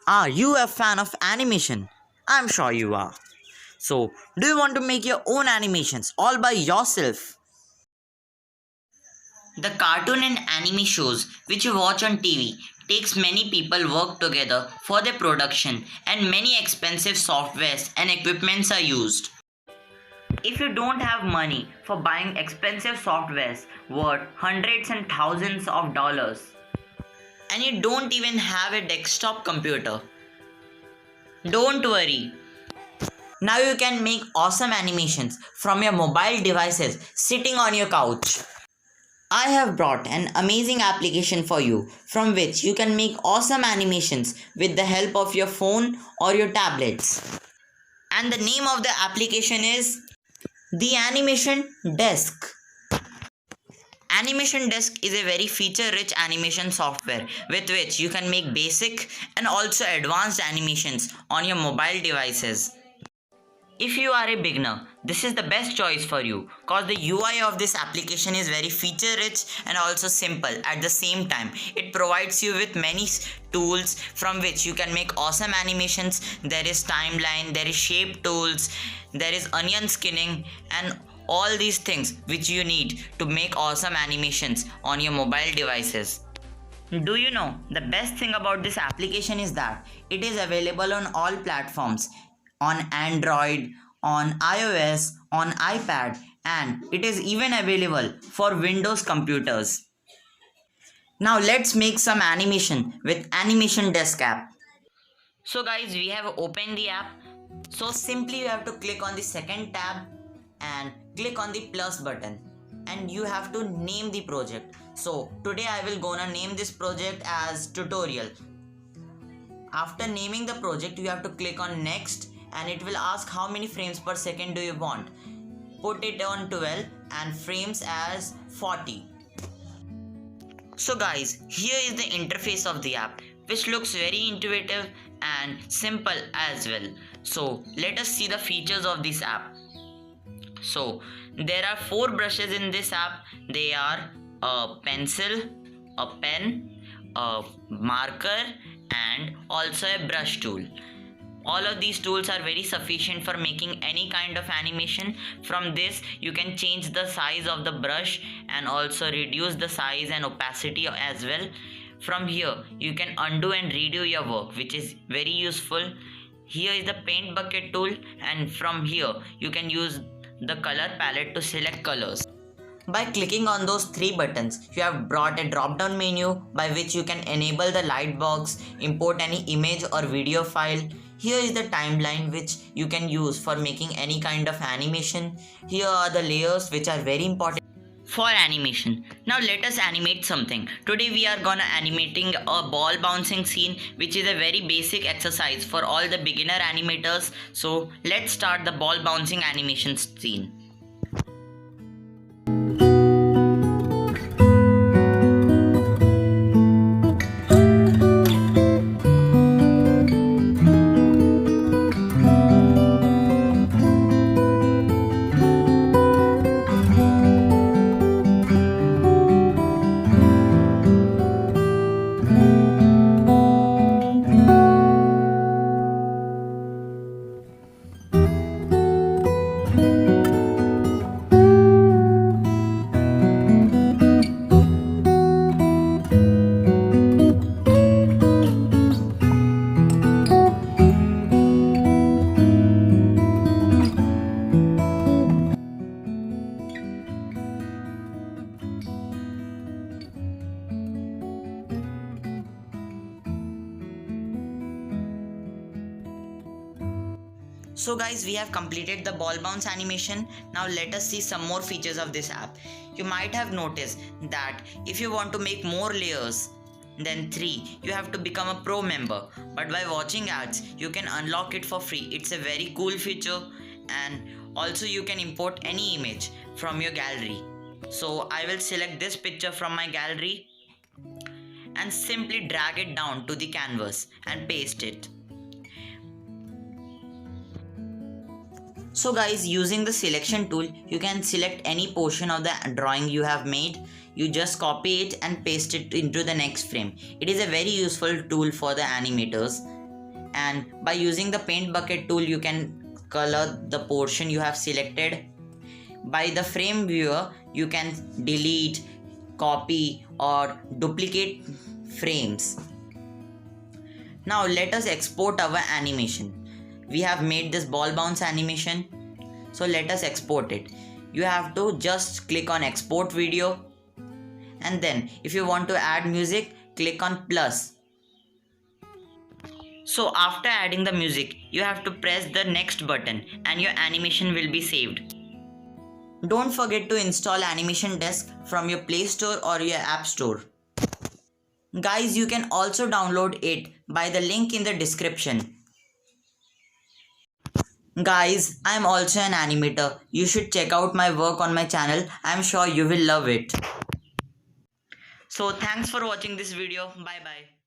Are you a fan of animation? I'm sure you are. So, do you want to make your own animations all by yourself? The cartoon and anime shows which you watch on TV takes many people work together for their production and many expensive softwares and equipments are used. If you don't have money for buying expensive softwares worth hundreds and thousands of dollars and you don't even have a desktop computer, don't worry. Now you can make awesome animations from your mobile devices sitting on your couch. I have brought an amazing application for you from which you can make awesome animations with the help of your phone or your tablets. And the name of the application is the Animation Desk. Animation Desk is a very feature rich animation software with which you can make basic and also advanced animations on your mobile devices. If you are a beginner, this is the best choice for you cause the UI of this application is very feature rich and also simple at the same time. It provides you with many tools from which you can make awesome animations. There is timeline, there is shape tools, there is onion skinning and all these things which you need to make awesome animations on your mobile devices. Do you know the best thing about this application is that it is available on all platforms on Android, on iOS, on iPad, and it is even available for Windows computers. Now let's make some animation with Animation Desk app. So guys, we have opened the app. So simply you have to click on the second tab and click on the plus button and you have to name the project. So today I will gonna name this project as tutorial. After naming the project, you have to click on next and it will ask how many frames per second do you want. Put it on 12 and frames as 40. So guys, here is the interface of the app which looks very intuitive and simple as well. So let us see the features of this app. So there are 4 brushes in this app. They are a pencil, a pen, a marker and also a brush tool. All of these tools are very sufficient for making any kind of animation. From this you can change the size of the brush and also reduce the size and opacity as well. From here you can undo and redo your work, which is very useful. Here is the paint bucket tool and from here you can use the color palette to select colors. By clicking on those 3 buttons, you have brought a drop-down menu by which you can enable the light box, import any image or video file. Here is the timeline which you can use for making any kind of animation. Here are the layers which are very important for animation. Now let us animate something. Today we are gonna animating a ball bouncing scene, which is a very basic exercise for all the beginner animators. So let's start the ball bouncing animation scene. So guys, we have completed the ball bounce animation. Now let us see some more features of this app. You might have noticed that if you want to make more layers than 3, you have to become a pro member. But by watching ads, you can unlock it for free. It's a very cool feature and also you can import any image from your gallery. So I will select this picture from my gallery and simply drag it down to the canvas and paste it. So guys, using the selection tool, you can select any portion of the drawing you have made. You just copy it and paste it into the next frame. It is a very useful tool for the animators. and by using the paint bucket tool you can color the portion you have selected. By the frame viewer you can delete, copy or duplicate frames. Now let us export our animation. We have made this ball bounce animation, so let us export it. You have to just click on export video, and then if you want to add music, click on plus. So after adding the music, you have to press the next button and your animation will be saved. Don't forget to install Animation Desk from your Play Store or your App Store. Guys, you can also download it by the link in the description. Guys, I am also an animator. You should check out my work on my channel. I am sure you will love it. So thanks for watching this video. Bye bye.